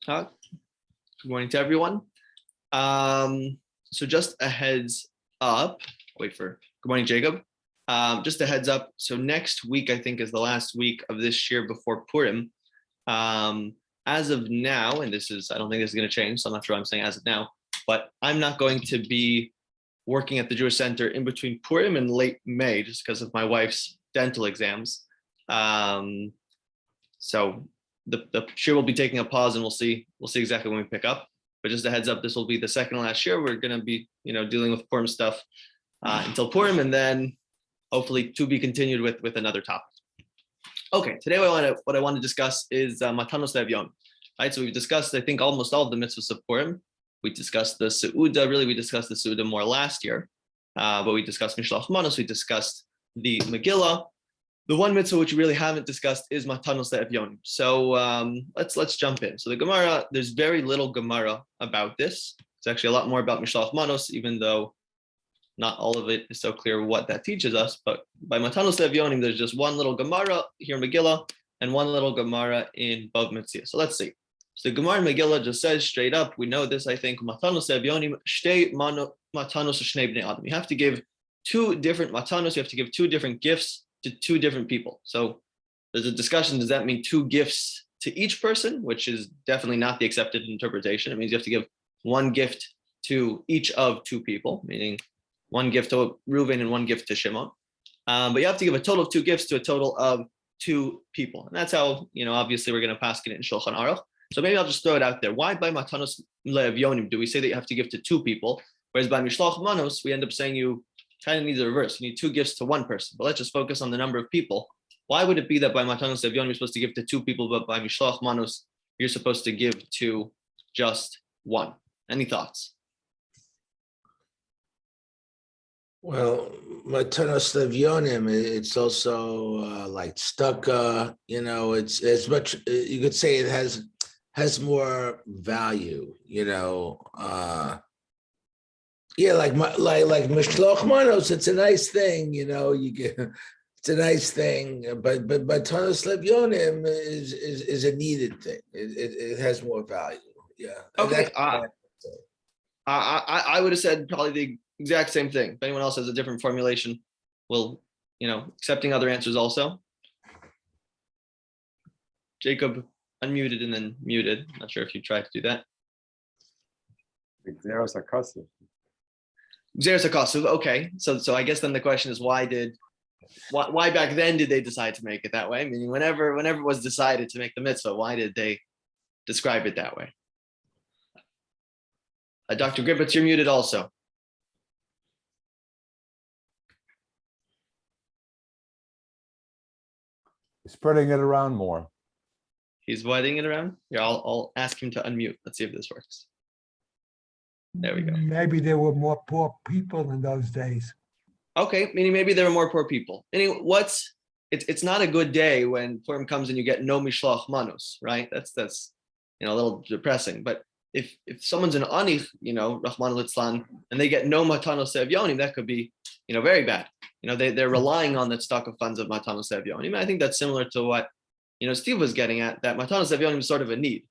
Good morning to everyone. So just a heads up. Good morning, Jacob. Just a heads up. So next week, I think, is the last week of this year before Purim. As of now, and I don't think this is going to change, so I'm not sure I'm saying as of now, but I'm not going to be working at the Jewish Center in between Purim and late May, just because of my wife's dental exams. So the shir will be taking a pause, and we'll see exactly when we pick up. But just a heads up, this will be the second last year. We're going to be, dealing with Purim stuff until Purim, and then hopefully to be continued with another topic. Okay, today what I want to discuss is Matanos Yoni. Right, so we've discussed, I think, almost all of the mitzvahs of Purim. We discussed the Seuda. Really, we discussed the Seuda more last year, but we discussed Mishlach Manos. We discussed the Megillah. The one mitzvah which we really haven't discussed is Matanos Yoni. So let's jump in. So the Gemara, there's very little Gemara about this. It's actually a lot more about Mishlach Manos, even though not all of it is so clear what that teaches us. But by Matanos Yoni, there's just one little Gemara here in Megillah and one little Gemara in Bav Metzia. So let's see. So the Gemara in Megillah just says straight up, we know this, I think, Matanos Yoni, shtei matanos shnei bnei adam. You have to give two different matanos, you have to give two different gifts to two different people. So there's a discussion, does that mean two gifts to each person, which is definitely not the accepted interpretation. It means you have to give one gift to each of two people, meaning one gift to Reuven and one gift to Shimon. But you have to give a total of two gifts to a total of two people. And that's how, obviously we're going to pass it in Shulchan Aruch. So maybe I'll just throw it out there. Why by Matanos Le'Evyonim do we say that you have to give to two people, whereas by Mishlach Manos, we end up saying you kind of need the reverse. You need two gifts to one person, but let's just focus on the number of people. Why would it be that by Matanos Le'Evyonim you're supposed to give to two people, but by Mishlach Manos you're supposed to give to just one? Any thoughts? Well, Matanos Le'Evyonim, it's also like stucca. It's as much. You could say it has more value. Like Mishloach Manos, it's a nice thing. You get. It's a nice thing, but Matanos Le'Evyonim is a needed thing. It has more value. Yeah. Okay. I would have said probably the exact same thing. If anyone else has a different formulation, we'll, accepting other answers also. Jacob unmuted and then muted. Not sure if you tried to do that. Xeros Akasu. Okay. So I guess then the question is why back then did they decide to make it that way? Meaning whenever it was decided to make the mitzvah, why did they describe it that way? Dr. Griffiths, you're muted also. Spreading it around more. He's spreading it around? Yeah, I'll ask him to unmute. Let's see if this works. There we go. Maybe there were more poor people in those days. Okay, meaning maybe there were more poor people. Anyway, it's not a good day when Purim comes and you get no Mishlach Manos, right? That's a little depressing. But if someone's an Anich, Rahman al-Itzlan, and they get no Matanos Yoni, that could be, very bad. They're relying on the stock of funds of Matanos Yoni. I think that's similar to what, Steve was getting at, that Matanos Yoni is sort of a need.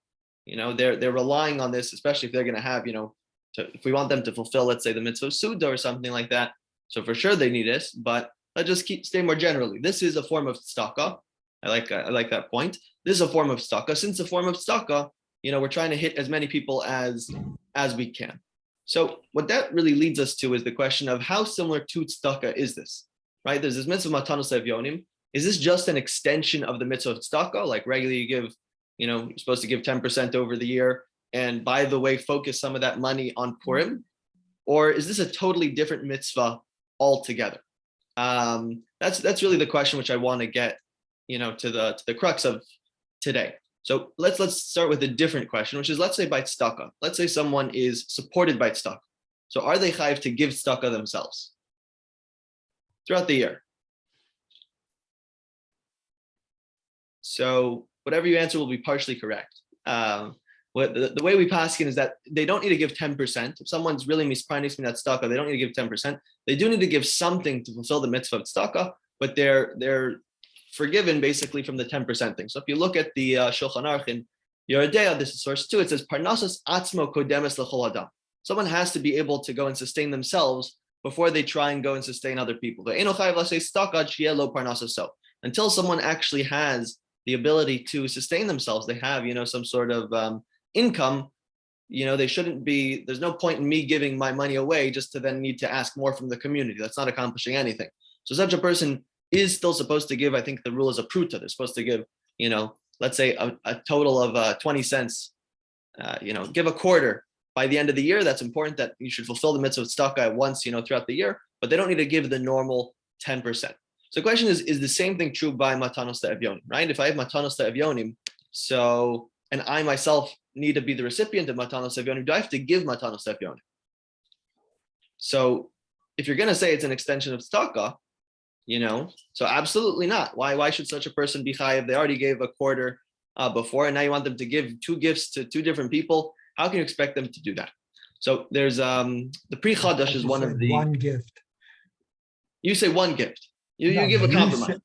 They're relying on this, especially if they're going to have, if we want them to fulfill, let's say, the mitzvah of Suda or something like that. So for sure they need this, but let's just stay more generally. This is a form of tzedakah. I like that point. This is a form of tzedakah. Since a form of tzedakah, we're trying to hit as many people as we can. So what that really leads us to is the question of how similar to tzedakah is this, right? There's this mitzvah Matanos Yevyonim. Is this just an extension of the mitzvah of tzedakah? Like regularly you give, you're supposed to give 10% over the year, and by the way, focus some of that money on Purim? Or is this a totally different mitzvah altogether? That's really the question which I want to get, to the crux of today. So let's start with a different question, which is, let's say by tzedakah. Let's say someone is supported by tzedakah. So are they chayiv to give tzedakah themselves throughout the year? So whatever you answer will be partially correct. The way we paskin is that they don't need to give 10%. If someone's really mispranising that tzedakah, they don't need to give 10%. They do need to give something to fulfill the mitzvah of tzedakah, but they're forgiven basically from the 10% thing. So if you look at the Shulchan Aruch in Yoredea, this is source 2. It says Parnassus atzmo kodemes l'chol adam. Someone has to be able to go and sustain themselves before they try and go and sustain other people. Until someone actually has the ability to sustain themselves, they have, some sort of income, they shouldn't be, there's no point in me giving my money away just to then need to ask more from the community. That's not accomplishing anything. So such a person is still supposed to give, I think the rule is a pruta. They're supposed to give, let's say a total of 20 cents, give a quarter. By the end of the year, that's important that you should fulfill the mitzvah of tzedakah once, throughout the year, but they don't need to give the normal 10%. So the question is the same thing true by matanos le'evyonim, right? If I have matanos le'evyonim, and I myself need to be the recipient of matanos le'evyonim, do I have to give matanos le'evyonim? So if you're going to say it's an extension of tzedakah, so absolutely not. Why should such a person be chayav? They already gave a quarter before, and now you want them to give 2 gifts to 2 different people. How can you expect them to do that? So there's the Pri Chadash is one of the one gift. You say one gift. You No, give a compromise.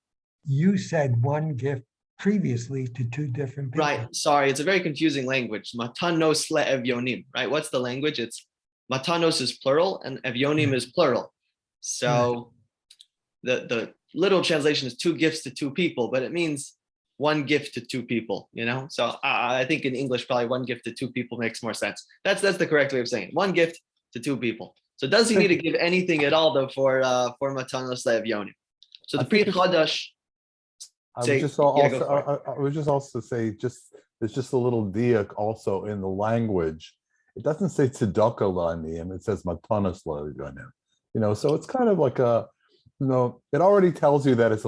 You said one gift previously to 2 different people. Right. Sorry, it's a very confusing language. Matanos le'evyonim. Right. What's the language? It's matanos is plural and evyonim is plural. So the literal translation is 2 gifts to 2 people, but it means 1 gift to 2 people, So I think in English, probably 1 gift to 2 people makes more sense. That's the correct way of saying it. 1 gift to 2 people. So does he need to give anything at all though for matanos le'evyonim? So the Pri Chadash. I would just also say there's just a little diak also in the language. It doesn't say tzedakah la'aniyim, it says matanos la'evyonim. So it's kind of like it already tells you that it's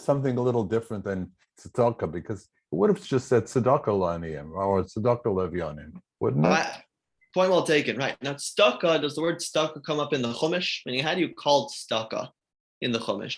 something a little different than tzedakah, because it would have just said tzedakah la'aniyim or tzedakah le'evyonim, wouldn't it? Point well taken. Right now, tzedakah, does the word tzedakah come up in the Chumash? Meaning, how do you call tzedakah in the Chumash?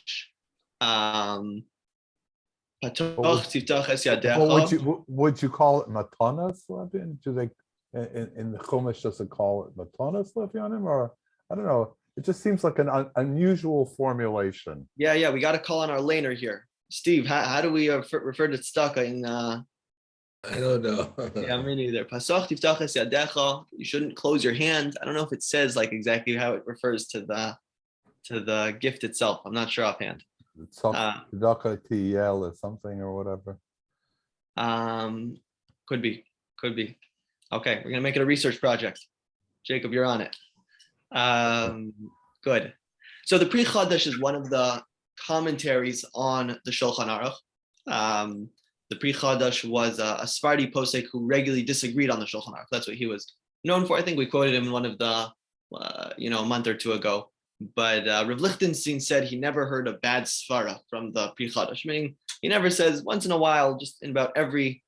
Would you call it matanas levin? Do they in the Chumash does it call it matanas levyonim, or I don't know? It just seems like an unusual formulation. Yeah, we got to call on our laner here, Steve. How do we refer to tzedakah in? I don't know. Yeah, me neither. Pasach tiftach es yadecha. You shouldn't close your hand. I don't know if it says like exactly how it refers to the gift itself. I'm not sure offhand. Tzedakah tiyel or something or whatever. Could be. Okay, we're gonna make it a research project. Jacob, you're on it. Good. So the Pri Chadash is one of the commentaries on the Shulchan Aruch. The Pri Chadash was a Sephardi posek who regularly disagreed on the Shulchan Aruch. That's what he was known for. I think we quoted him in one of the, a month or 2 ago. But Rav Lichtenstein said he never heard a bad svara from the Pri Chadash, meaning he never says, once in a while, just in about every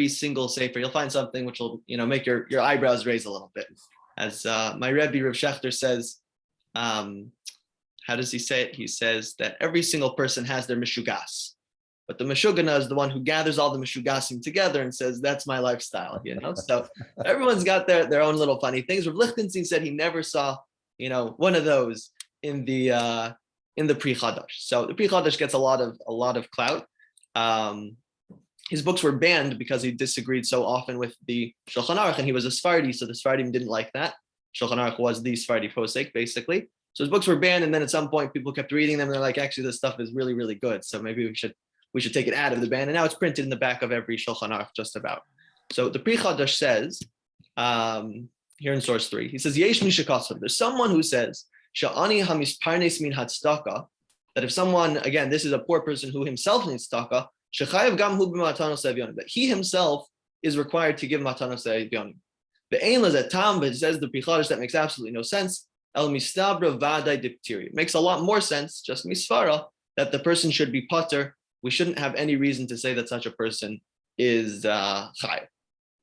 single sefer, you'll find something which will make your eyebrows raise a little bit. As my Rebbe Rav Shechter says, how does he say it? He says that every single person has their mishugas, but the meshugana is the one who gathers all the mishugasim together and says, that's my lifestyle, So everyone's got their own little funny things. Rav Lichtenstein said he never saw one of those in the Pri Chadash. So the Pri Chadash gets a lot of clout. His books were banned because he disagreed so often with the Shulchan Aruch, and he was a Sephardi, so the Sephardim didn't like that. Shulchan Aruch was the Sephardi posek, basically. So his books were banned, and then at some point people kept reading them, and they're like, actually, this stuff is really, really good. So maybe we should take it out of the ban. And now it's printed in the back of every Shulchan Aruch, just about. So the Pri Chadash says, here in source 3, he says, Yesh mishakasav. There's someone who says, Sha'ani hamisparnes min hatzdaka, that if someone, again, this is a poor person who himself needs tzedakah, shechayev gam hu b'matanos le'evyonim, that he himself is required to give matanos le'evyonim. Be'ein lazetam, but it says the Pri Chadash, that makes absolutely no sense. El mistabra v'adai diptiri. It makes a lot more sense, just misfara, that the person should be pater. We shouldn't have any reason to say that such a person is chayav.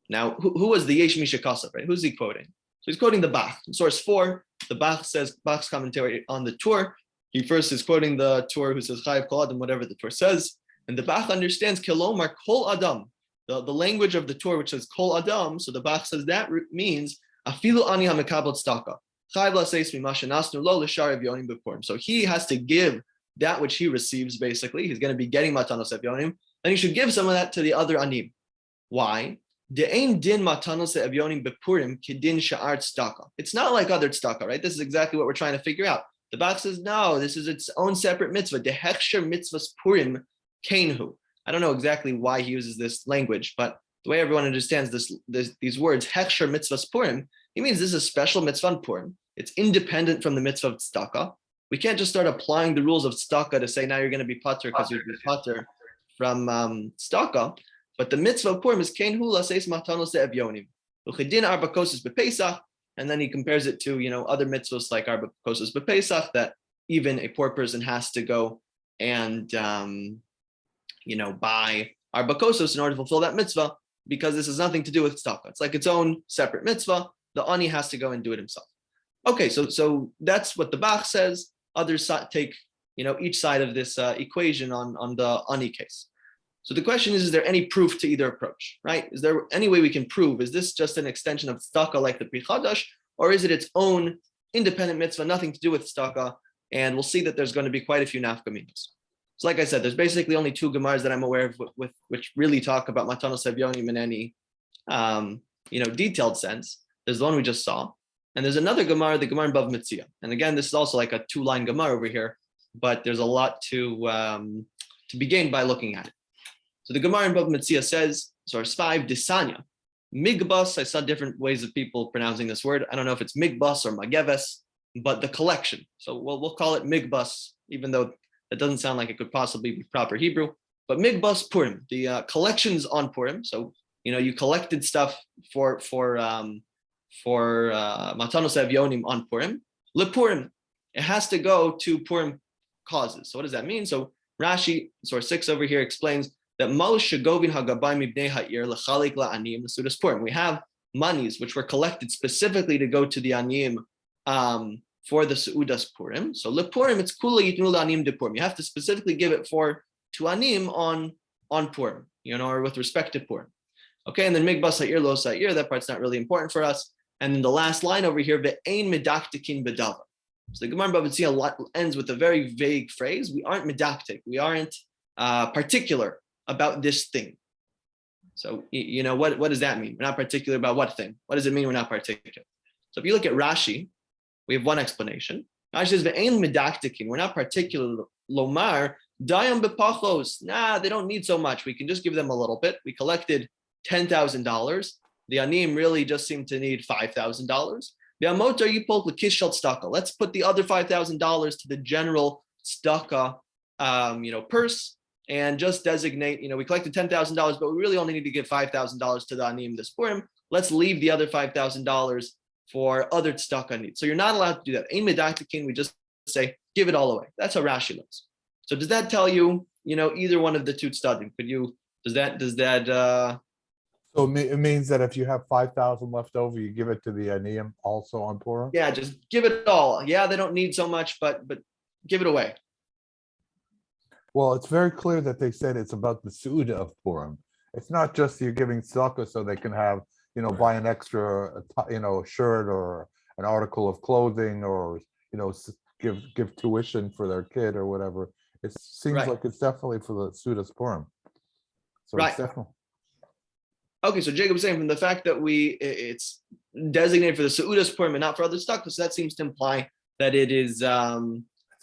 Now, who was the Yesh Mishakasav, right? Who's he quoting? So he's quoting the Bach. In source 4, the Bach says, Bach's commentary on the Tur. He first is quoting the Tur who says, Chayav Kol Adam, whatever the Tur says. And the Bach understands, Kilomar Kol Adam, the language of the Tur, which says Kol Adam. So the Bach says that means, Afilu Ani HaMekabel Tzedakah. Chayav Laseis Mimasha Nasnu Lo L'Shar Evyonim B'Purim. So he has to give that which he receives, basically. He's going to be getting Matanos Evyonim, and he should give some of that to the other Anim. Why? It's not like other tzedakah, right? This is exactly what we're trying to figure out. The Bach says, no, this is its own separate mitzvah. Dehechsher mitzvahs Purim kenhu. I don't know exactly why he uses this language, but the way everyone understands these words, hechsher mitzvahs Purim, he means this is a special mitzvah on Purim. It's independent from the mitzvah of tzedakah. We can't just start applying the rules of tzedakah to say now you're going to be pater because you're pater from tzedakah. But the mitzvah of Purim is kenhu laseis matanos le'evyonim. Uchedin arba kosas bepesach. And then he compares it to, other mitzvahs like arba kosas bepesach, that even a poor person has to go and, buy arba kosas in order to fulfill that mitzvah, because this has nothing to do with tzedakah. It's like its own separate mitzvah. The ani has to go and do it himself. Okay, so that's what the Bach says. Others take, each side of this equation on the ani case. So the question is there any proof to either approach, right? Is there any way we can prove, is this just an extension of tzedakah like the Pri Chadash, or is it its own independent mitzvah, nothing to do with tzedakah? And we'll see that there's going to be quite a few nafkaminos. So like I said, there's basically only two Gemaras that I'm aware of with which really talk about Matanos Evyonim in any, detailed sense. There's the one we just saw. And there's another Gemara, the Gemara in Bav Metzia. And again, this is also like a 2-line Gemara over here, but there's a lot to be gained by looking at it. So the Gemara in Bav Metzia says, source 5, Disanya. Migbas, I saw different ways of people pronouncing this word. I don't know if it's Migbas or Mageves, but the collection. So we'll call it Migbas, even though that doesn't sound like it could possibly be proper Hebrew. But Migbas Purim, the collections on Purim. So, you collected stuff for Matanos Evyonim on Purim. LePurim, it has to go to Purim causes. So what does that mean? So Rashi, source 6 over here, explains that we have monies which were collected specifically to go to the aniyim for the Seudas Purim. So lepurim, it's kula yitnu la'aniyim de Purim. You have to specifically give it to aniyim on Purim, or with respect to Purim. Okay, and then migbas ha'ir lo sa'ir, that part's not really important for us. And then the last line over here, ve'ein medaktikin bedavar. So the Gemara Bava Metzia ends with a very vague phrase. We aren't medaktik. We aren't particular about this thing. So, what does that mean? We're not particular about what thing? What does it mean we're not particular? So if you look at Rashi, we have one explanation. Rashi says, ve'ein medaktikin, we're not particular. Lomar, dayam bepachos. Nah, they don't need so much. We can just give them a little bit. We collected $10,000. The aniyim really just seem to need $5,000. Let's put the other $5,000 to the general tzedakah, purse, and just designate, we collected $10,000, but we really only need to give $5,000 to the aniyim this Purim. Let's leave the other $5,000 for other tzedakah needs. So you're not allowed to do that. Ein medaktikin, we just say, give it all away. That's how Rashi looks. So does that tell you, either one of the two tzedadim? Does that? So it means that if you have 5,000 left over, you give it to the aniyim also on Purim? Yeah, just give it all. Yeah, they don't need so much, but give it away. Well, it's very clear that they said it's about the Suda of Purim. It's not just you're giving tzedakah so they can have, buy an extra, shirt or an article of clothing, or, give tuition for their kid or whatever. It seems like it's definitely for the Suda's Purim. So it's definitely. Okay, so Jacob's saying from the fact that it's designated for the Seudas Purim and not for other tzedakah, so that seems to imply that it is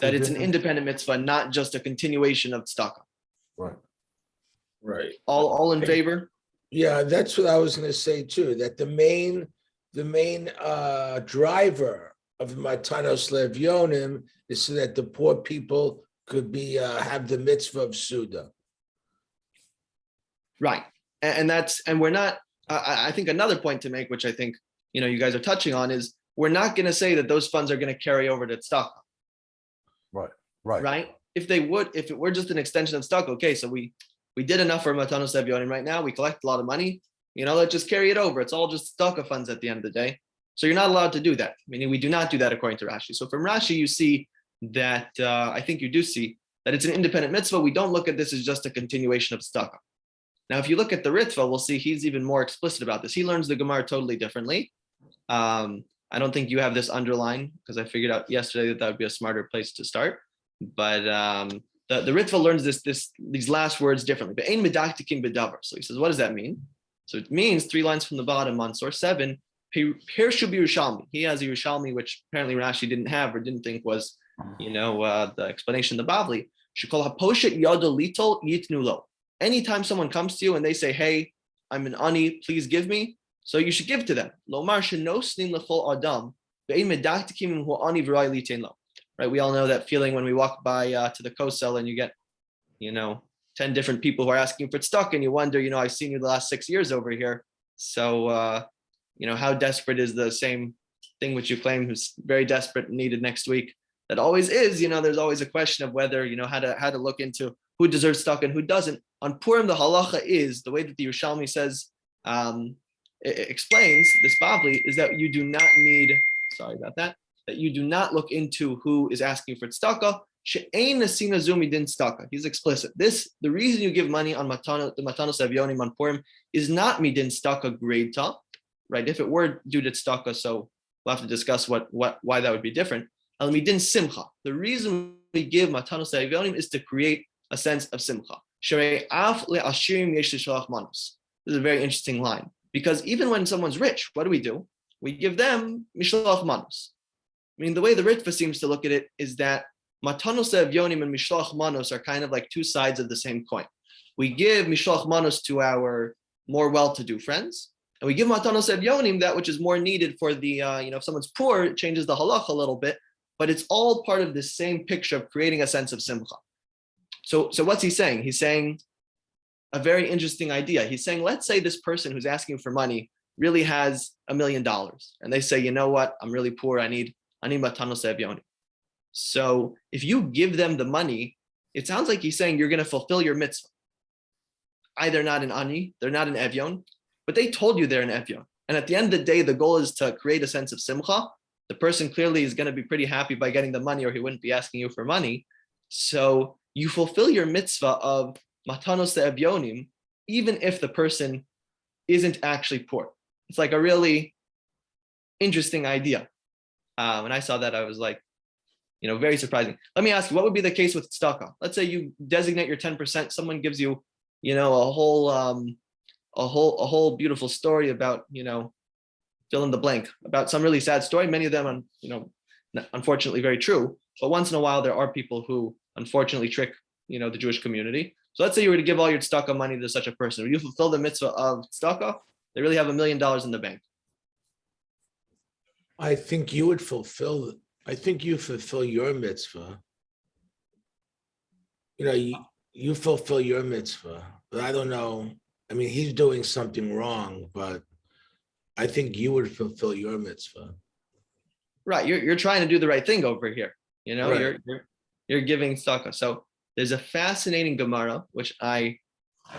that it's an independent mitzvah, not just a continuation of tzedakah. Right. All in favor? Yeah, that's what I was going to say too. That the main driver of Matanos Levyonim is so that the poor people could be have the mitzvah of Suda. Right. And we're not, I think another point to make, which I think, you guys are touching on, is we're not going to say that those funds are going to carry over to tzedakah. Right. If it were just an extension of tzedakah, okay, so we did enough for Matanos Evyonim right now. We collect a lot of money, let's just carry it over. It's all just tzedakah funds at the end of the day. So you're not allowed to do that. Meaning we do not do that according to Rashi. So from Rashi, you see that, I think you do see that it's an independent mitzvah. We don't look at this as just a continuation of tzedakah. Now, if you look at the Ritva, we'll see he's even more explicit about this. He learns the Gemara totally differently. I don't think you have this underlined because I figured out yesterday that would be a smarter place to start. But the Ritva learns these last words differently. But ein medaktikin bedavar. So he says, what does that mean? So it means 3 lines from the bottom on source 7, Pirshu Yerushalmi. He has a Yerushalmi, which apparently Rashi didn't have or didn't think was, the explanation of the Bavli. Shekol haposhet yado litol yitnu lo. Anytime someone comes to you and they say, hey, I'm an ani, please give me, so you should give to them. Lomar shenosnin lechol adam ve'in medaktikim hu ani v'rai litein lo. Right, we all know that feeling when we walk by to the kosel and you get, 10 different people who are asking for tzedakah, and you wonder, I've seen you the last 6 years over here. So, how desperate is the same thing which you claim is very desperate and needed next week? That always is, there's always a question of whether, how to look into who deserves tzedakah and who doesn't. On Purim, the halacha is, the way that the Yerushalmi says, it explains, this Bavli, is that you do not need, sorry about that you do not look into who is asking for tzedakah. He's explicit. The reason you give money on the Matanos Yonim on Purim is not midin tzedakah greita, right? If it were due to tzedakah, so we'll have to discuss why that would be different. Al midin simcha. The reason we give Matanos Yonim is to create a sense of simcha. This is a very interesting line, because even when someone's rich, what do? We give them mishlach manos. The way the Ritva seems to look at it is that Matanos Yonim and Mishlach Manos are kind of like two sides of the same coin. We give Mishlach Manos to our more well-to-do friends, and we give Matanos Yonim that which is more needed for the, if someone's poor, it changes the halach a little bit, but it's all part of this same picture of creating a sense of simcha. So what's he saying? He's saying a very interesting idea. He's saying, let's say this person who's asking for money really has $1 million, and they say, you know what, I'm really poor, I need Matanos Yonim. So if you give them the money, it sounds like he's saying you're going to fulfill your mitzvah. Either not an ani, they're not an evyon, but they told you they're an evyon. And at the end of the day, the goal is to create a sense of simcha. The person clearly is going to be pretty happy by getting the money, or he wouldn't be asking you for money. So you fulfill your mitzvah of matanos evyonim, even if the person isn't actually poor. It's like a really interesting idea. When I saw that, I was like, very surprising. Let me ask you, what would be the case with tzedakah? Let's say you designate your 10%. Someone gives you, a whole beautiful story about, fill in the blank, about some really sad story. Many of them, are, unfortunately, very true. But once in a while, there are people who unfortunately trick, the Jewish community. So let's say you were to give all your tzedakah money to such a person. Would you fulfill the mitzvah of tzedakah? They really have $1 million in the bank. I think you fulfill your mitzvah. You fulfill your mitzvah, but I don't know. He's doing something wrong, but I think you would fulfill your mitzvah. Right. You're trying to do the right thing over here. Right. You're giving tzedakah. So there's a fascinating Gemara, which I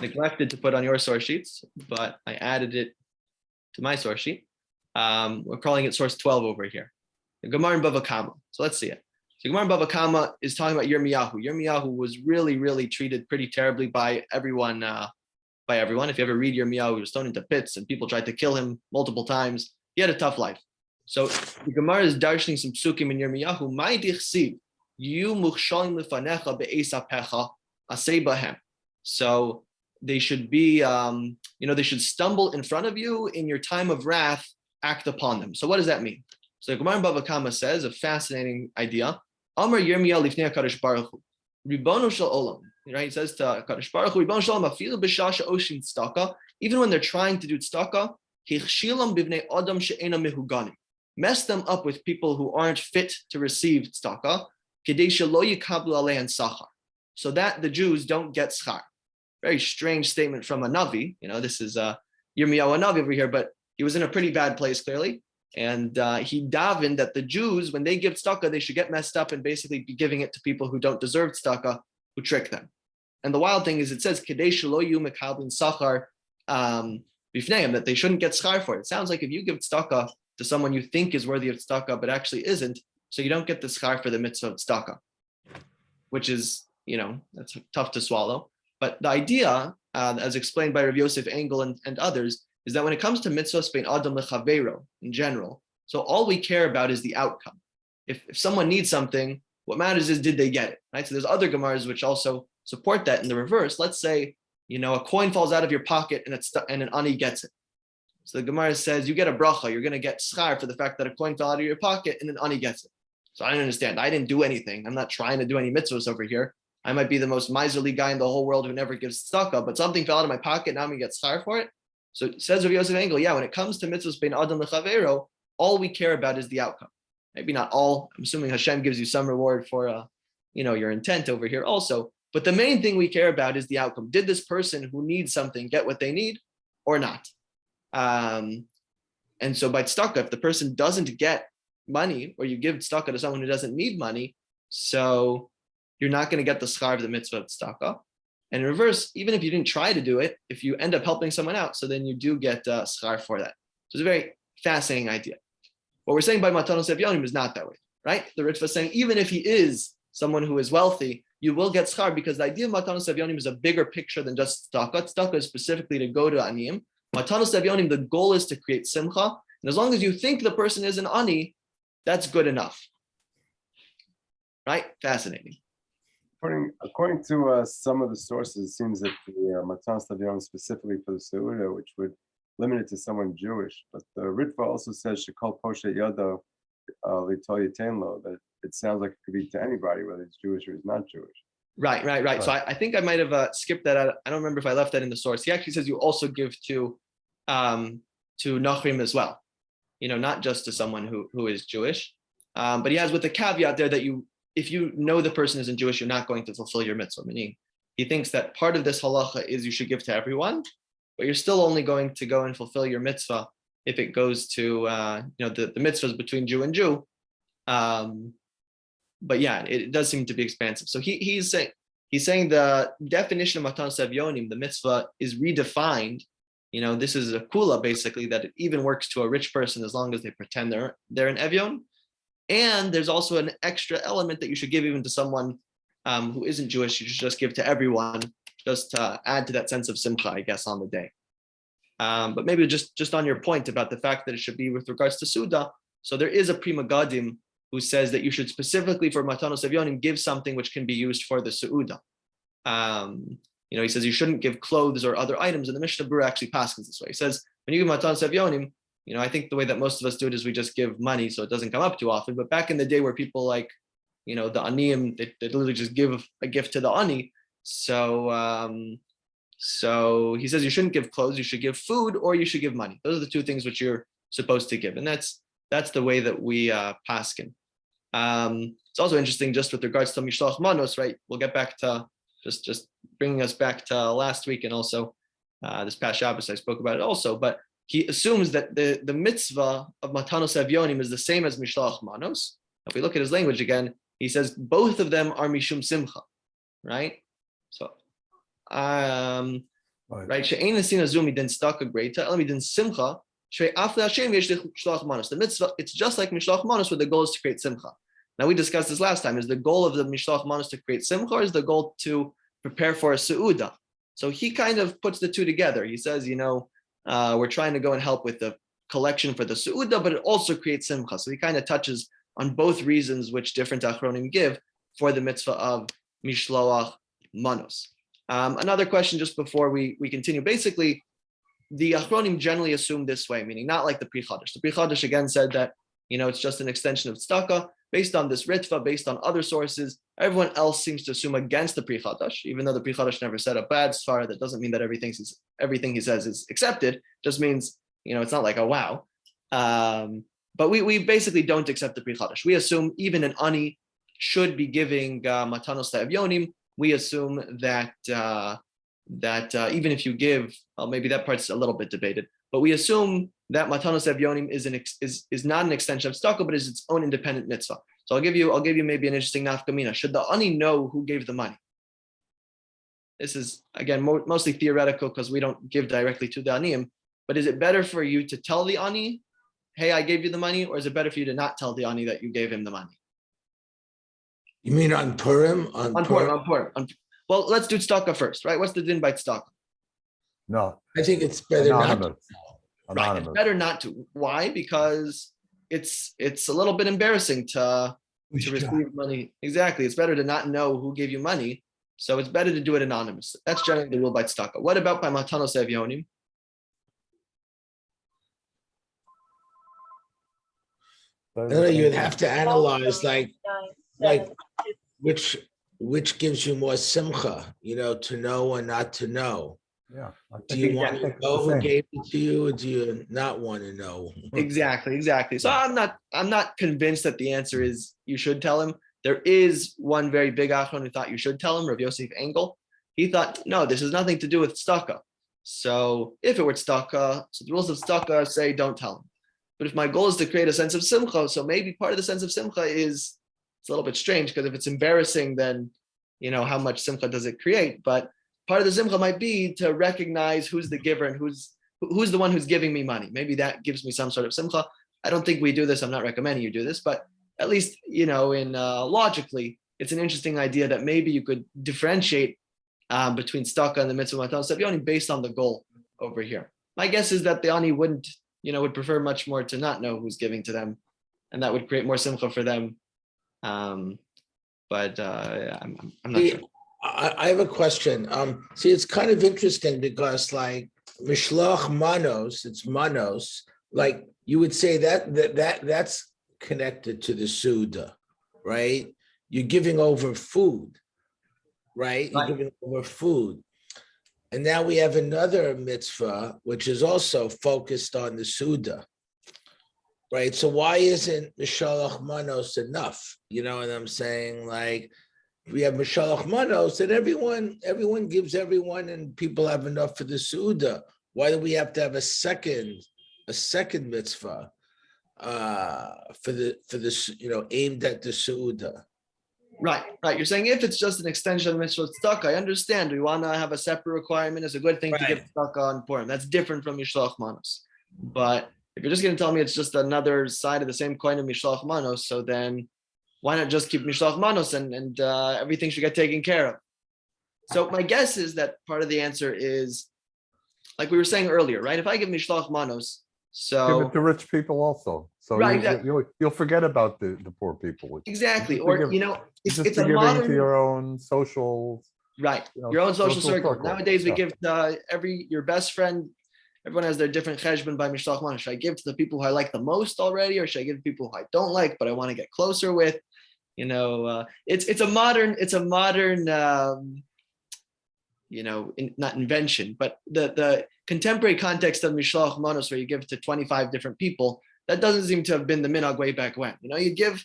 neglected to put on your source sheets, but I added it to my source sheet. We're calling it source 12 over here. The Gemara in Bava Kama. So let's see it. So Gemara in Bava Kama is talking about Yirmiyahu. Yirmiyahu was really, really treated pretty terribly by everyone. If you ever read Yirmiyahu, he was thrown into pits and people tried to kill him multiple times. He had a tough life. So the Gemara is darshaning some psukim in Yirmiyahu. Mai dichsiv, yu muchshalim lefanecha be'esapecha asei bahem. So they should be, they should stumble in front of you in your time of wrath. Act upon them. So what does that mean? So the Gemara in Bava Kama says a fascinating idea. Amar Yirmiyah lifnei HaKadosh Baruch Hu, Ribono shel Olam. Right? He says to HaKadosh Baruch Hu, Ribono shel Olam, afilu b'shah she'oshin tzedakah. Even when they're trying to do tzedakah, hichshilam b'vnei adam she'ena mehuganim. Mess them up with people who aren't fit to receive tzedakah, kedei shelo yikablu aleihan sachar, so that the Jews don't get schar. Very strange statement from a Navi. This is Yirmiyahu a Navi over here, but he was in a pretty bad place, clearly. And he davened that the Jews, when they give tzedakah, they should get messed up and basically be giving it to people who don't deserve tzedakah, who trick them. And the wild thing is, it says, Kedei shelo yu mekablin sachar bifneim, that they shouldn't get schar for it. It sounds like if you give tzedakah to someone you think is worthy of tzedakah, but actually isn't, so you don't get the schar for the mitzvah of tzedakah, which is, that's tough to swallow. But the idea, as explained by Rabbi Yosef Engel and others, is that when it comes to mitzvahs bein adam lechavero in general, so all we care about is the outcome. If someone needs something, what matters is did they get it, right? So there's other Gemaras which also support that in the reverse. Let's say a coin falls out of your pocket and an ani gets it. So the Gemara says you get a bracha, you're going to get schar for the fact that a coin fell out of your pocket and an ani gets it. So I don't understand. I didn't do anything. I'm not trying to do any mitzvahs over here. I might be the most miserly guy in the whole world who never gives tzedakah, but something fell out of my pocket. Now I'm going to get schar for it. So it says Rabbi Yosef Engel, when it comes to mitzvahs bein adam lechavero, all we care about is the outcome. Maybe not all. I'm assuming Hashem gives you some reward for, your intent over here also. But the main thing we care about is the outcome. Did this person who needs something get what they need or not? And so by tzedakah, if the person doesn't get money, or you give tzedakah to someone who doesn't need money, so you're not going to get the schar of the mitzvah of tzedakah. And in reverse, even if you didn't try to do it, if you end up helping someone out, so then you do get schar for that. So it's a very fascinating idea. What we're saying by matanos evyonim is not that way, right? The Ritva is saying even if he is someone who is wealthy, you will get schar, because the idea of matanos evyonim is a bigger picture than just tzedakah. Tzedakah is specifically to go to aniyim. Matanos evyonim, the goal is to create simcha, and as long as you think the person is an ani, that's good enough, right? Fascinating. According to some of the sources, it seems that the matanos evyonim specifically for the seuda, which would limit it to someone Jewish, but the Ritva also says shekol poshet yado litol yitain lo, that it sounds like it could be to anybody, whether it's Jewish or it's not Jewish. Right. So I think I might have skipped that out. I don't remember if I left that in the source. He actually says you also give to Nachrim as well, not just to someone who is Jewish. But he has with the caveat there that if you know the person isn't Jewish, you're not going to fulfill your mitzvah. Meaning, he thinks that part of this halacha is you should give to everyone, but you're still only going to go and fulfill your mitzvah if it goes to the mitzvahs between Jew and Jew. But yeah, it does seem to be expansive. So he's saying the definition of matanos evyonim, the mitzvah, is redefined. This is a kula basically, that it even works to a rich person as long as they pretend they're an evyon. And there's also an extra element that you should give even to someone who isn't Jewish. You should just give to everyone, just to add to that sense of simcha, I guess, on the day. But maybe just on your point about the fact that it should be with regards to Suda. So there is a Prima Gadim who says that you should specifically for matanos evyonim give something which can be used for the Su'uda. He says you shouldn't give clothes or other items, and the Mishnah Berurah actually passes this way. He says when you give matanos evyonim, I think the way that most of us do it is we just give money, so it doesn't come up too often. But back in the day where people the aniyim, they literally just give a gift to the ani. So he says you shouldn't give clothes, you should give food, or you should give money. Those are the two things which you're supposed to give, and that's the way that we paskin. It's also interesting just with regards to mishloach manos, right? We'll get back to just bringing us back to last week, and also this past Shabbos I spoke about it also. But he assumes that the mitzvah of matanos evyonim is the same as mishloach manos. If we look at his language again, he says both of them are mishum simcha, right? So, right. She'ein asina zumi din staka greita, elami din simcha. The mitzvah, it's just like mishloach manos, where the goal is to create simcha. Now we discussed this last time. Is the goal of the mishloach manos to create simcha, or is the goal to prepare for a seuda? So he kind of puts the two together. He says, we're trying to go and help with the collection for the seuda, but it also creates simcha. So he kind of touches on both reasons which different achronim give for the mitzvah of mishloach manos. Another question just before we continue. Basically, the achronim generally assume this way, meaning not like the Pri Chadash. The Pri Chadash again said that it's just an extension of tzedakah based on this ritva, based on other sources. Everyone else seems to assume against the Pri Chadash, even though the Pri Chadash never said a bad svara. That doesn't mean that everything he says is accepted. Just means it's not like a wow. But we basically don't accept the Pri Chadash. We assume even an ani should be giving matanos evyonim. We assume that even if you give, maybe that part's a little bit debated, but we assume that matanos evyonim is not an extension of tzedakah, but is its own independent mitzvah. So I'll give you maybe an interesting nafkamina. Should the ani know who gave the money? This is again mostly theoretical because we don't give directly to the aniyim. But is it better for you to tell the ani, "Hey, I gave you the money," or is it better for you to not tell the ani that you gave him the money? You mean on Purim? On Purim. Well, let's do tzedakah first, right? What's the din by tzedakah? No, I think it's better not to. Right, it's better not to. Why? Because it's a little bit embarrassing to receive money. Exactly. It's better to not know who gave you money So it's better to do it anonymously. That's generally the rule by tzedakah. What about by matanos evyonim? I don't know, you'd have to analyze like which gives you more simcha, to know or not to know. Yeah. Do you want to know who gave it to you, or do you not want to know? Exactly. So I'm not convinced that the answer is you should tell him. There is one very big achron who thought you should tell him, Rav Yosef Engel. He thought, no, this has nothing to do with tzedakah. So if it were tzedakah, so the rules of tzedakah say don't tell him. But if my goal is to create a sense of simcha, so maybe part of the sense of simcha is, it's a little bit strange because if it's embarrassing, then how much simcha does it create? But part of the simcha might be to recognize who's the giver and who's the one who's giving me money. Maybe that gives me some sort of simcha. I don't think we do this. I'm not recommending you do this, but at least, in logically, it's an interesting idea that maybe you could differentiate between tzedakah and the mitzvah matanos evyonim based on the goal over here. My guess is that the ani would prefer much more to not know who's giving to them, and that would create more simcha for them. But I'm not sure. I have a question. See, it's kind of interesting because like mishloach manos, it's manos. Like you would say that's connected to the Suda, right? You're giving over food, right? You're giving over food. And now we have another mitzvah, which is also focused on the Suda, right? So why isn't Mishalach Manos enough? You know what I'm saying? Like we have Mishalach Manos and everyone gives everyone and people have enough for the Suda. Why do we have to have a second mitzvah for the aimed at the Suda? Right. You're saying if it's just an extension of mitzvot tzedakah, I understand. We want to have a separate requirement. It's a good thing to give tzedakah on Purim. That's different from mishloach manos. But if you're just going to tell me it's just another side of the same coin of mishloach manos, so then why not just keep mishloach manos and everything should get taken care of? So my guess is that part of the answer is, like we were saying earlier, right? If I give mishloach manos, so give it to rich people also. So you'll forget about the poor people. Exactly. Or it's a modern, to your own social, your own social circle. Nowadays we give your best friend. Everyone has their different cheshbon by mishloach manos. Should I give to the people who I like the most already, or should I give to people who I don't like but I want to get closer with? It's a modern not invention, but the contemporary context of mishloach manos, where you give to 25 different people, that doesn't seem to have been the minhag way back when. You give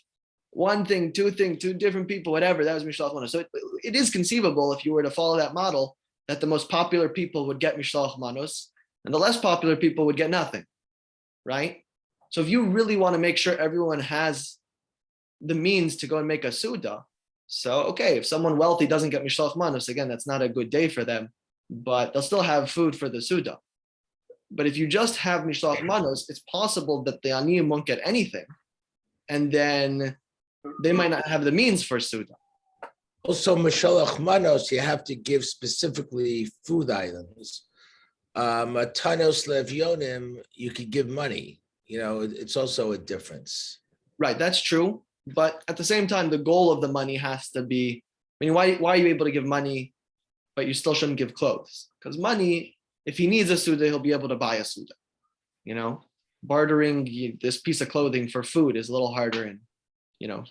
one thing, two different people, whatever. That was mishloach manos. So it is conceivable, if you were to follow that model, that the most popular people would get mishloach manos, and the less popular people would get nothing, right? So if you really want to make sure everyone has the means to go and make a suda, so, okay, if someone wealthy doesn't get mishloach manos, again, that's not a good day for them, but they'll still have food for the Suda. But if you just have mishloach manos, it's possible that the aniyim won't get anything, and then they might not have the means for Suda. Also, mishloach manos, you have to give specifically food items. Matanos levyonim, you could give money. It's also a difference. Right, that's true. But at the same time, the goal of the money has to be, why are you able to give money, but you still shouldn't give clothes? Because money, if he needs a Suda, he'll be able to buy a Suda. Bartering this piece of clothing for food is a little harder in,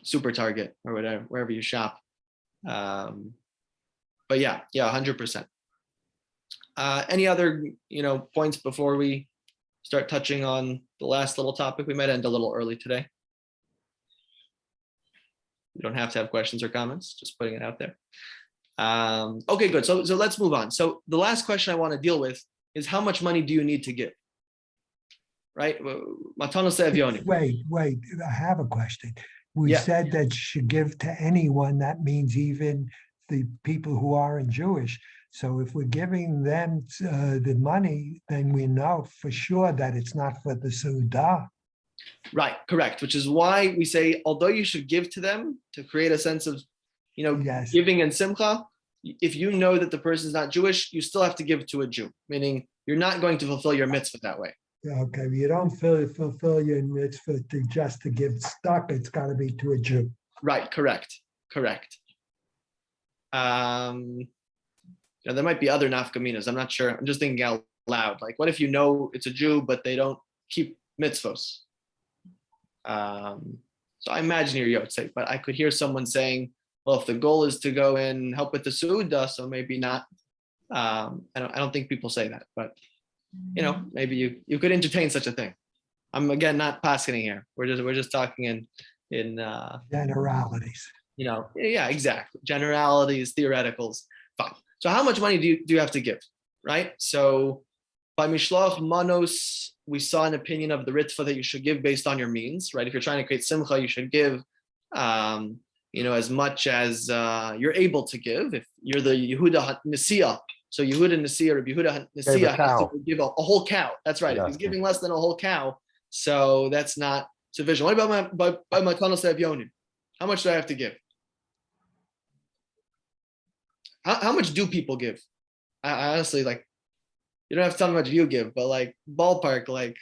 Super Target or whatever, wherever you shop. But yeah, 100%. Any other, points before we start touching on the last little topic? We might end a little early today. You don't have to have questions or comments, just putting it out there. Okay, good. So let's move on. So the last question I want to deal with is, how much money do you need to give? Right? Matanos evyonim. Wait, I have a question. We said that you should give to anyone. That means even the people who aren't Jewish. So if we're giving them the money, then we know for sure that it's not for the Suda. Right, correct. Which is why we say, although you should give to them to create a sense of, giving and simcha, if you know that the person is not Jewish, you still have to give to a Jew, meaning you're not going to fulfill your mitzvah that way. Okay, you don't fulfill your mitzvah just to give stuck. It's got to be to a Jew. Right, correct. There might be other nafkaminas. I'm not sure. I'm just thinking out loud. Like, what if you know it's a Jew, but they don't keep mitzvos? So I imagine you're Yotzei, but I could hear someone saying, well, if the goal is to go and help with the Suuda, so maybe not. I don't think people say that, but maybe you could entertain such a thing. I'm again not passing here. We're just talking in generalities. Yeah, exactly. Generalities, theoreticals. Fine. So how much money do you have to give, right? So by Mishloach Manos, we saw an opinion of the Ritva that you should give based on your means, right? If you're trying to create simcha, you should give, as much as you're able to give. If you're the Yehuda Nesiah, so Yehuda Nesiah or Yehuda Nesiah has to give a whole cow. That's right. If he's giving less than a whole cow, so that's not sufficient. What about my Talmud Yoni? How much do I have to give? How much do people give? I honestly, like, you don't have to tell me how much you give, but like ballpark, like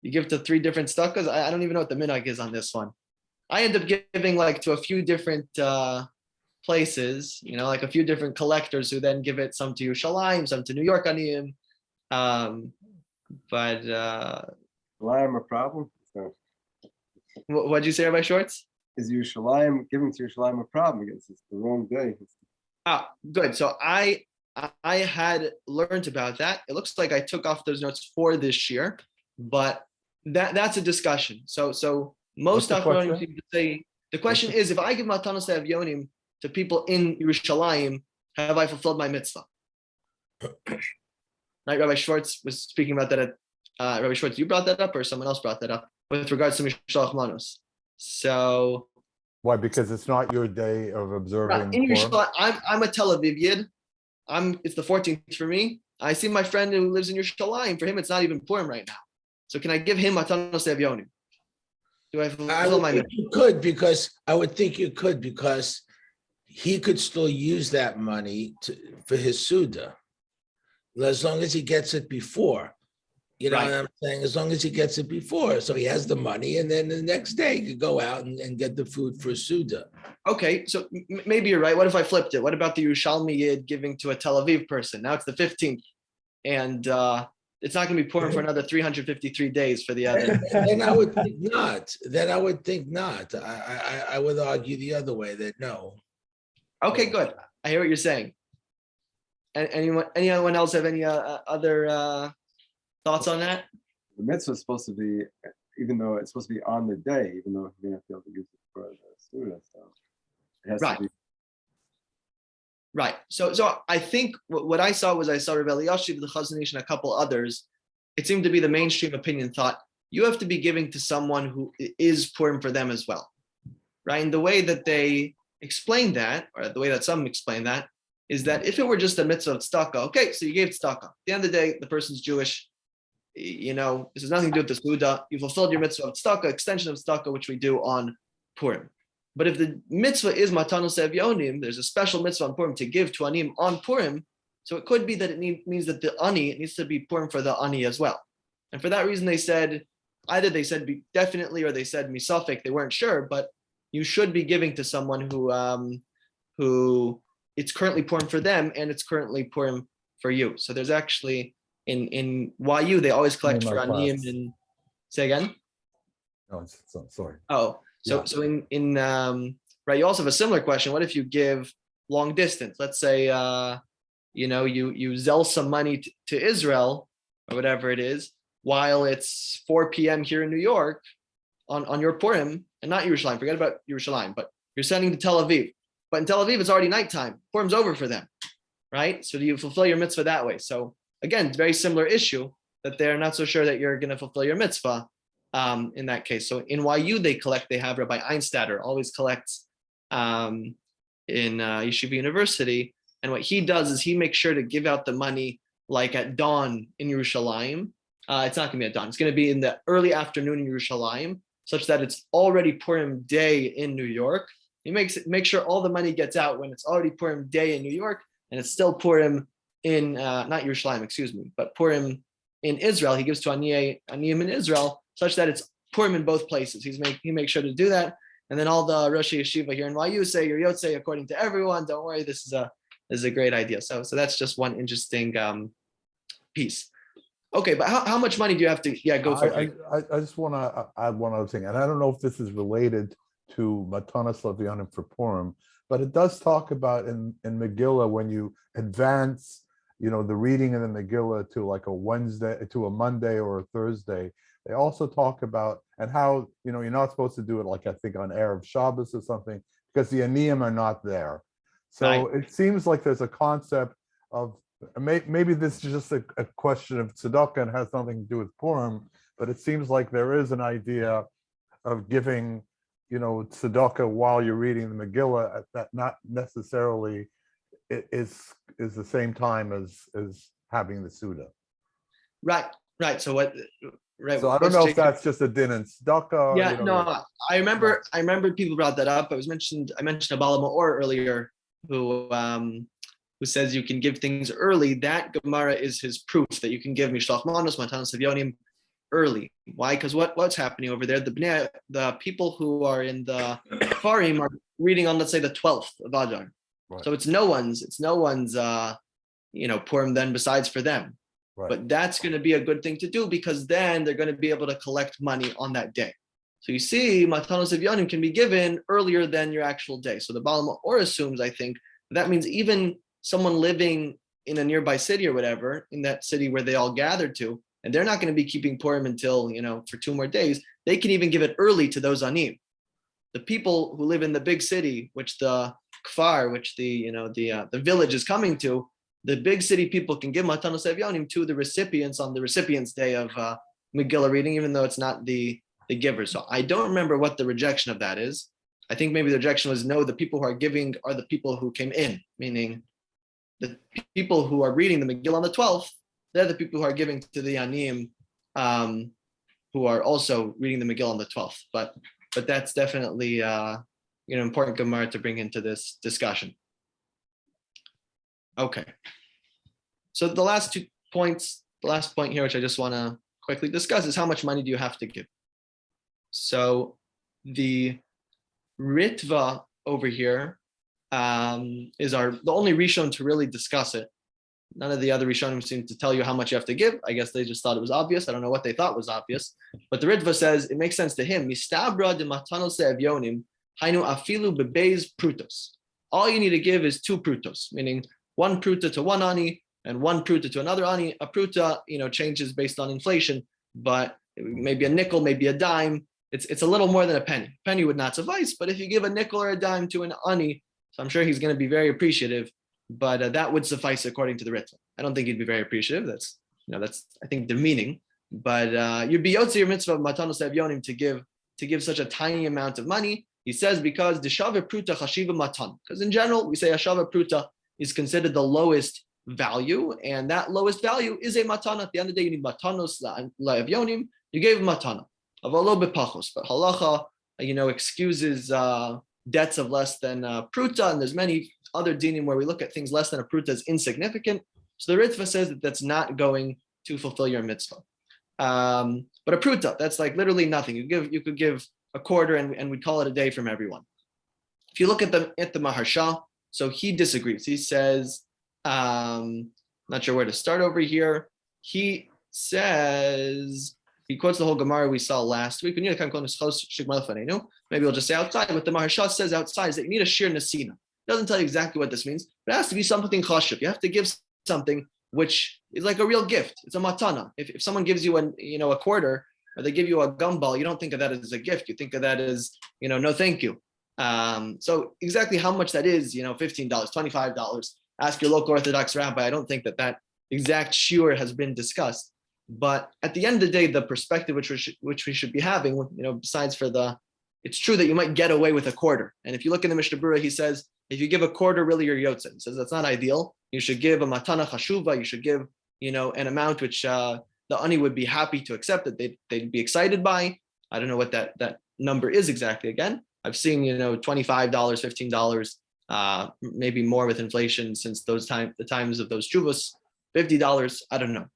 you give to 3 different stuckas. I don't even know what the minhag is on this one. I end up giving like to a few different places, like a few different collectors who then give it some to Yerushalayim, some to New York Aniyim. But Yerushalayim a problem? What'd you say, Rabbi Schwartz? Is Yerushalayim, giving to Yerushalayim a problem? Because it's the wrong day. Good. So I had learned about that. It looks like I took off those notes for this year, but that's a discussion. So most Achronim seem to say the question is, if I give Matanos Yonim to people in Yerushalayim, have I fulfilled my mitzvah? Right, Rabbi Schwartz was speaking about that. Rabbi Schwartz, you brought that up, or someone else brought that up with regards to Mishloach Manos. So why? Because it's not your day of observing. In Yerushalayim, I'm a Tel Aviv Yid. It's the 14th for me. I see my friend who lives in Yerushalayim. For him, it's not even Purim right now. So can I give him Matanos Yonim? Do I fulfill my mitzvah? You could, because I would think you could, because he could still use that money for his Suda, as long as he gets it before. What I'm saying? As long as he gets it before. So he has the money, and then the next day he could go out and get the food for Suda. Okay, so maybe you're right. What if I flipped it? What about the Yerushalmi Yid giving to a Tel Aviv person? Now it's the 15th, and it's not going to be pouring for another 353 days for the other. Then I would think not. I would argue the other way, that no. Okay, good. I hear what you're saying. Anyone else have any other thoughts on that? The mitzvah is supposed to be, even though it's supposed to be on the day, even though you may not be able to use it for the student. So it has to be. Right. So I think what I saw Rabbi Eliashiv, the Chazon Ish, and a couple others. It seemed to be the mainstream opinion thought you have to be giving to someone who is Purim for them as well, right? And the way that they explain that, or the way that some explain that, is that if it were just a mitzvah of tzedakah, okay, so you gave tzedakah. At the end of the day, the person's Jewish. This has nothing to do with the Suda. You fulfilled your mitzvah of tzedakah, extension of tzedakah, which we do on Purim. But if the mitzvah is Matanos Yonim, there's a special mitzvah on Purim to give to Anim on Purim. So it could be that it means that the Ani needs to be Purim for the Ani as well. And for that reason, they said definitely, or they said misafek. They weren't sure, but you should be giving to someone who it's currently Purim for them, and it's currently Purim for you. So there's actually in YU, they always collect for Aniyim. And say again? No, sorry. Oh, so in right, you also have a similar question. What if you give long distance? Let's say you sell some money to Israel or whatever it is, while it's 4 p.m. here in New York on your Purim, and not Yerushalayim. Forget about Yerushalayim, but you're sending to Tel Aviv. But in Tel Aviv, it's already nighttime. Purim's over for them, right? So do you fulfill your mitzvah that way? So again, it's a very similar issue that they're not so sure that you're going to fulfill your mitzvah in that case. So in YU, they have Rabbi Einstadter always collects in Yeshiva University. And what he does is he makes sure to give out the money like at dawn in Yerushalayim. It's not going to be at dawn. It's going to be in the early afternoon in Yerushalayim, such that it's already Purim day in New York. He makes sure all the money gets out when it's already Purim day in New York, and it's still Purim in not Yerushalayim, excuse me, but Purim in Israel. He gives to Aniyim in Israel, such that it's Purim in both places. He makes sure to do that, And then all the Rosh Yeshiva here in YU say you're Yotzei according to everyone. Don't worry, this is a great idea. So that's just one interesting piece. Okay, but how much money do you have to? Yeah, go for it. I just want to add one other thing, and I don't know if this is related to Matanas Lavionim for Purim, but it does talk about in Megillah when you advance, the reading in the Megillah to like a Wednesday, to a Monday or a Thursday. They also talk about and how you're not supposed to do it like I think on Erev Shabbos or something because the Aniyim are not there. So It seems like there's a concept of maybe this is just a question of tzedakah and has nothing to do with Purim, but it seems like there is an idea of giving, tzedakah while you're reading the Megillah that not necessarily is the same time as having the Suda. Right. So what? Right. So I don't know if that's just a din and tzedakah. Yeah, no, I remember people brought that up. I mentioned Abala Ma'or earlier, who says you can give things early. That Gemara is his proof that you can give Mishlach Manos, Matanos Avyonim early. Why? Because what's happening over there? The people who are in the Purim are reading on, let's say, the 12th of Adar. Right. So it's no one's Purim then besides for them. Right. But that's going to be a good thing to do because then they're going to be able to collect money on that day. So you see, Matanos Avyonim can be given earlier than your actual day. So the Baal Ma'or assumes, I think, that means even someone living in a nearby city or whatever, in that city where they all gathered to, and they're not going to be keeping Purim until, for 2 more days, they can even give it early to those anim. The people who live in the big city, which the kfar, which the village is coming to, the big city people can give Matanos Avyonim to the recipients on the recipient's day of Megillah reading, even though it's not the giver. So I don't remember what the rejection of that is. I think maybe the rejection was no, the people who are giving are the people who came in, meaning the people who are reading the Megillah on the 12th, they're the people who are giving to the Anim, who are also reading the Megillah on the 12th. But that's definitely important Gemara to bring into this discussion. Okay. So the last point here, which I just want to quickly discuss, is how much money do you have to give? So the Ritva over here is the only Rishon to really discuss it. None of the other Rishonim seem to tell you how much you have to give. I guess they just thought it was obvious. I don't know what they thought was obvious. But the Ritva says it makes sense to him. Mistabra de matanos avyonim hainu afilu bebeis prutos. All you need to give is 2 prutos, meaning 1 pruta to one ani and 1 pruta to another ani. A pruta, changes based on inflation, but maybe a nickel, maybe a dime. It's a little more than a penny. A penny would not suffice, but if you give a nickel or a dime to an ani, so I'm sure he's going to be very appreciative, but that would suffice according to the Ritva. I don't think he'd be very appreciative. That's I think the meaning, but you'd be yotze your mitzvah of matanos avyonim to give such a tiny amount of money. He says because the shava pruta chashiva matan, because in general we say a shava pruta is considered the lowest value, and that lowest value is a matana. At the end of the day, you need matanos la'avyonim. You gave matana. Avalo bepachos, but halacha, excuses debts of less than pruta, and there's many other dinim where we look at things less than a pruta as insignificant. So the Ritva says that that's not going to fulfill your mitzvah. But a pruta, that's like literally nothing. You could give a quarter, and we'd call it a day from everyone. If you look at the Maharsha, so he disagrees. He says, not sure where to start over here. He says, he quotes the whole Gemara we saw last week. Maybe we'll just say outside. What the Maharsha says outside is that you need a shir nesina. It doesn't tell you exactly what this means, but it has to be something chashuv. You have to give something which is like a real gift. It's a matana. If someone gives you a quarter, or they give you a gumball, you don't think of that as a gift. You think of that as, no, thank you. So exactly how much that is, $15, $25. Ask your local Orthodox rabbi. I don't think that exact shiur has been discussed. But at the end of the day, the perspective which we should be having, besides it's true that you might get away with a quarter. And if you look in the Mishnah Berurah, he says, if you give a quarter, really you're yotzei. He says that's not ideal. You should give a matana chashuva. You should give, an amount which the ani would be happy to accept, that they'd be excited by. I don't know what that number is exactly. Again, I've seen, $25, $15, maybe more with inflation since the times of those chuvos, $50. I don't know.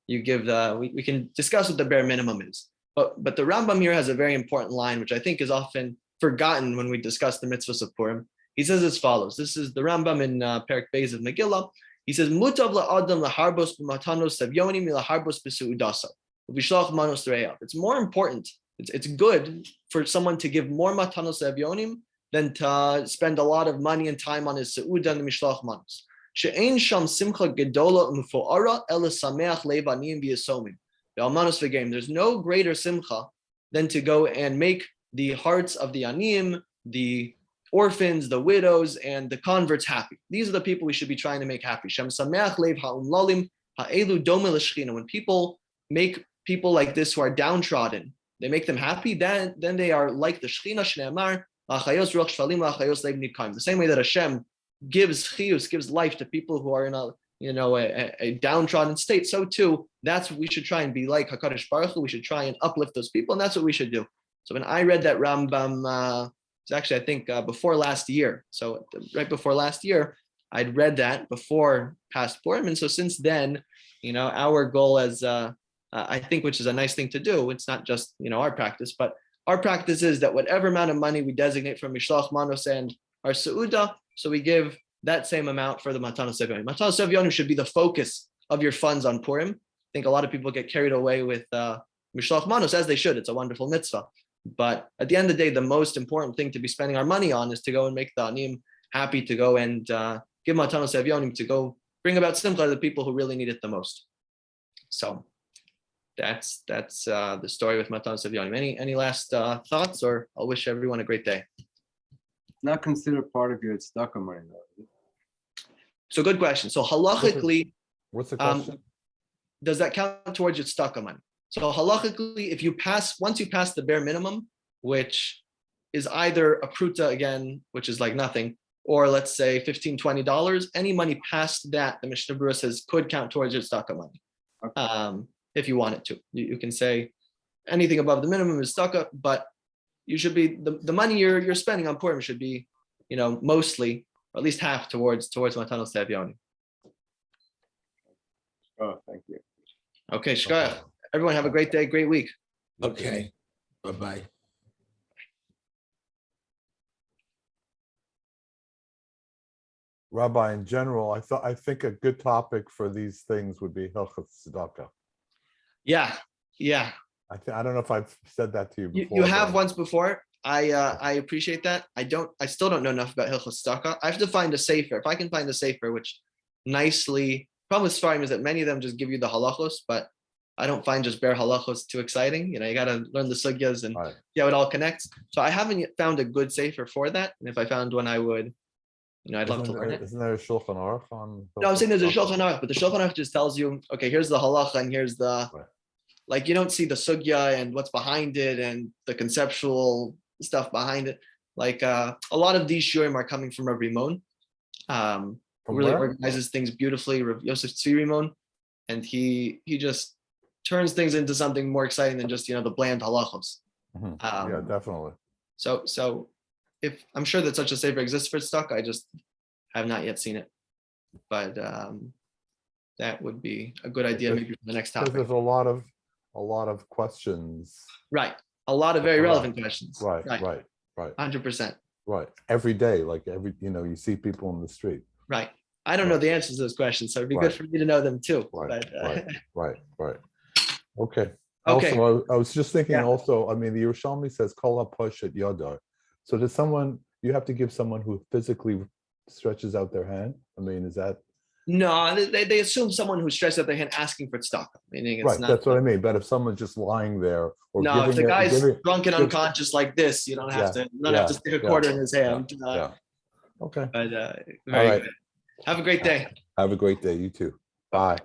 We can discuss what the bare minimum is. But the Rambam here has a very important line, which I think is often forgotten when we discuss the mitzvahs of Purim. He says as follows. This is the Rambam in Perek Beis of Megillah. He says, Mutav la'adam laharbos b'matanos savyonim milaharbos b'su'udasa. It's more important, it's good for someone to give more matanos savyonim than to spend a lot of money and time on his se'uda and the mishloach manos. She'ein sham simcha gedola u'mfo'ara ela sameach levanim v'yasomim. There's no greater simcha than to go and make the hearts of the aniyim, the orphans, the widows, and the converts happy. These are the people we should be trying to make happy. Shem sameach lev ha'umlalim ha'elu dome l'shchina. When people make people like this who are downtrodden, they make them happy, then they are like the shchina shne'amar la'chayos ruach shvalim la'chayos lev nidkaim. The same way that Hashem gives chiyus, gives life to people who are in a downtrodden state, so too, that's what we should try and be like HaKadosh Baruch Hu. We should try and uplift those people, and that's what we should do. So when I read that Rambam, it's actually, I think, before last year. So right before last year, I'd read that before past Purim. And so since then, our goal as, I think, which is a nice thing to do, it's not just, our practice, but our practice is that whatever amount of money we designate from Mishloach Manos and our Seudah, so we give that same amount for the Matanos Savyonim. Matanos Savyonim should be the focus of your funds on Purim. I think a lot of people get carried away with Mishloach Manos, as they should. It's a wonderful mitzvah. But at the end of the day, the most important thing to be spending our money on is to go and make the Aniyim happy, to go and give Matanos Savyonim, to go bring about simcha to the people who really need it the most. So that's the story with Matanos Savyonim. Any last thoughts, or I'll wish everyone a great day. It's not considered part of your tzedakah money, though. So good question. So halachically, what's the question? Does that count towards your tzedakah money? So halachically, once you pass the bare minimum, which is either a pruta again, which is like nothing, or let's say $15, $20, any money past that, the Mishnah Berurah says, could count towards your tzedakah money. Okay. If you want it to. You can say anything above the minimum is tzedakah, but you should be, the money you're spending on Purim should be, mostly, or at least half towards Matanos Savyonim. Oh, thank you. Okay, shkayach. Everyone have a great day, great week. Okay, bye-bye. Rabbi, in general, I think a good topic for these things would be Hilchot Tzedakah. Yeah. I don't know if I've said that to you before. You have once before. I appreciate that. I still don't know enough about Hilchot Tzedakah. I have to find a sefer. If I can find a sefer which nicely, problem with Sfarim is that many of them just give you the halachos, but I don't find just bare halachos too exciting. You got to learn the sugyas and see how it all connects. So I haven't yet found a good sefer for that. And if I found one, I would, I'd love to learn it. Isn't there a Shulchan Aruch on? No, I'm saying there's a Shulchan Aruch, but the Shulchan Aruch just tells you, okay, here's the halacha and here's the, like, you don't see the sugya and what's behind it and the conceptual stuff behind it. Like a lot of these shurim are coming from Rabbi Rimon, who really organizes things beautifully. Rav Yosef Tzvi Rimon, and he just turns things into something more exciting than just the bland halachos. Yeah, definitely. So if I'm sure that such a sefer exists for tzedakah, I just have not yet seen it. But that would be a good idea maybe for the next topic. There's a lot of questions. Right. A lot of very relevant questions. Right. 100%. Right. Every day, like you see people in the street. Right. I don't know the answers to those questions, so it'd be good for me to know them too. Right. But, Right. Okay. Okay. Also, I was just thinking. Also, I mean, the Yerushalmi says "Kol haposhet yadar." So does you have to give someone who physically stretches out their hand? I mean, is that? No, they assume someone who stretches out their hand asking for tzedakah, meaning it's not. That's what I mean. But if someone's just lying there, or no, if the guy's drunk and unconscious like this, you don't have to stick a quarter in his hand. Okay. But very good. Have a great day. Have a great day. You too. Bye.